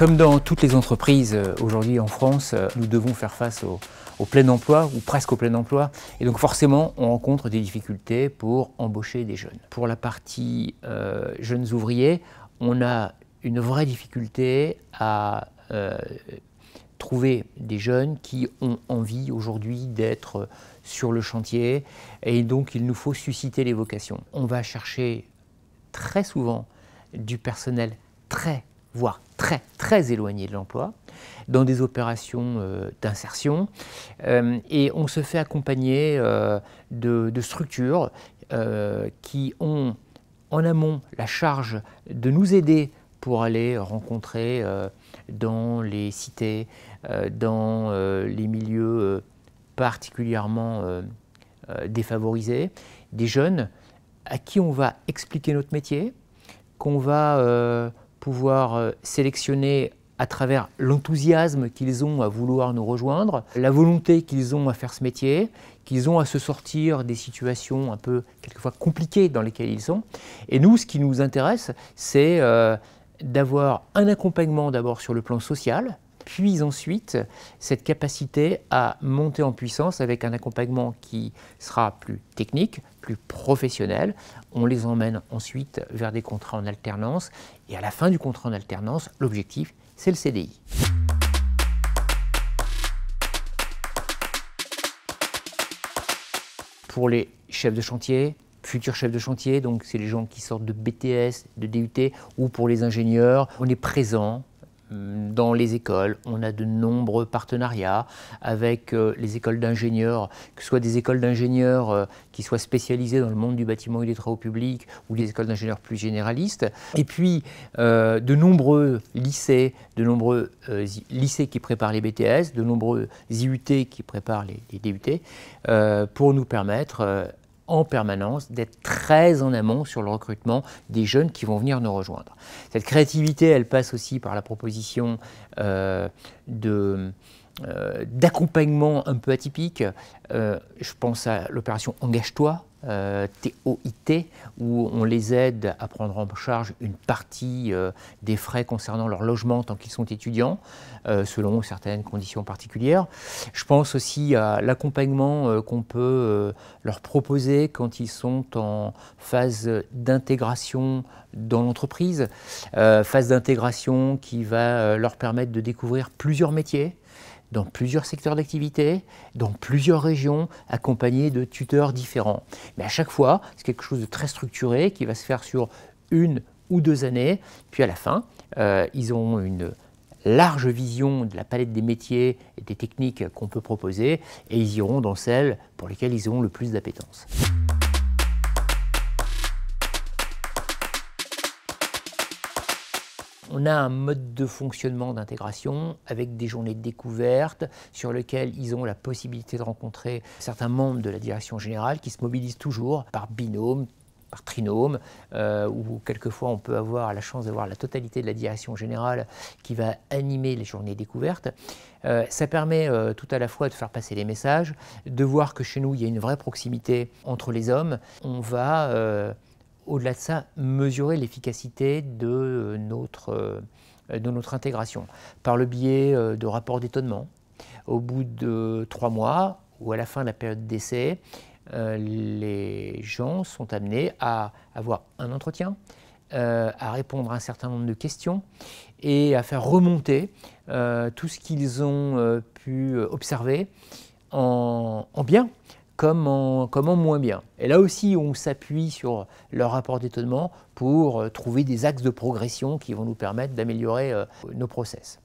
Comme dans toutes les entreprises aujourd'hui en France, nous devons faire face au plein emploi ou presque au plein emploi. Et donc forcément, on rencontre des difficultés pour embaucher des jeunes. Pour la partie jeunes ouvriers, on a une vraie difficulté à trouver des jeunes qui ont envie aujourd'hui d'être sur le chantier. Et donc, il nous faut susciter les vocations. On va chercher très souvent du personnel voire très éloigné de l'emploi, dans des opérations d'insertion. Et on se fait accompagner de structures qui ont en amont la charge de nous aider pour aller rencontrer dans les cités, dans les milieux particulièrement défavorisés, des jeunes à qui on va expliquer notre métier, qu'on va pouvoir sélectionner à travers l'enthousiasme qu'ils ont à vouloir nous rejoindre, la volonté qu'ils ont à faire ce métier, qu'ils ont à se sortir des situations un peu quelquefois compliquées dans lesquelles ils sont. Et nous, ce qui nous intéresse, c'est d'avoir un accompagnement d'abord sur le plan social, puis ensuite cette capacité à monter en puissance avec un accompagnement qui sera plus technique, plus professionnel. On les emmène ensuite vers des contrats en alternance et à la fin du contrat en alternance, l'objectif, c'est le CDI. Pour les chefs de chantier, futurs chefs de chantier, donc c'est les gens qui sortent de BTS, de DUT, ou pour les ingénieurs, on est présent dans les écoles. On a de nombreux partenariats avec les écoles d'ingénieurs, que ce soit des écoles d'ingénieurs qui soient spécialisées dans le monde du bâtiment et des travaux publics ou des écoles d'ingénieurs plus généralistes. Et puis de nombreux lycées, qui préparent les BTS, de nombreux IUT qui préparent les DUT pour nous permettre en permanence d'être très en amont sur le recrutement des jeunes qui vont venir nous rejoindre. Cette créativité, elle passe aussi par la proposition d'accompagnement un peu atypique. Je pense à l'opération Engage-toi, TOIT, où on les aide à prendre en charge une partie des frais concernant leur logement tant qu'ils sont étudiants, selon certaines conditions particulières. Je pense aussi à l'accompagnement qu'on peut leur proposer quand ils sont en phase d'intégration dans l'entreprise, phase d'intégration qui va leur permettre de découvrir plusieurs métiers, dans plusieurs secteurs d'activité, dans plusieurs régions, accompagnés de tuteurs différents. Mais à chaque fois, c'est quelque chose de très structuré qui va se faire sur 1 ou 2 années. Puis à la fin, ils auront une large vision de la palette des métiers et des techniques qu'on peut proposer et ils iront dans celles pour lesquelles ils auront le plus d'appétence. On a un mode de fonctionnement d'intégration avec des journées de découverte sur lesquelles ils ont la possibilité de rencontrer certains membres de la direction générale qui se mobilisent toujours par binôme, par trinôme, où quelquefois on peut avoir la chance d'avoir la totalité de la direction générale qui va animer les journées découvertes. Ça permet tout à la fois de faire passer les messages, de voir que chez nous il y a une vraie proximité entre les hommes. On va au-delà de ça, mesurer l'efficacité de notre intégration par le biais de rapports d'étonnement. Au bout de 3 mois ou à la fin de la période d'essai, les gens sont amenés à avoir un entretien, à répondre à un certain nombre de questions et à faire remonter tout ce qu'ils ont pu observer en bien comme en moins bien. Et là aussi, on s'appuie sur leur rapport d'étonnement pour trouver des axes de progression qui vont nous permettre d'améliorer nos process.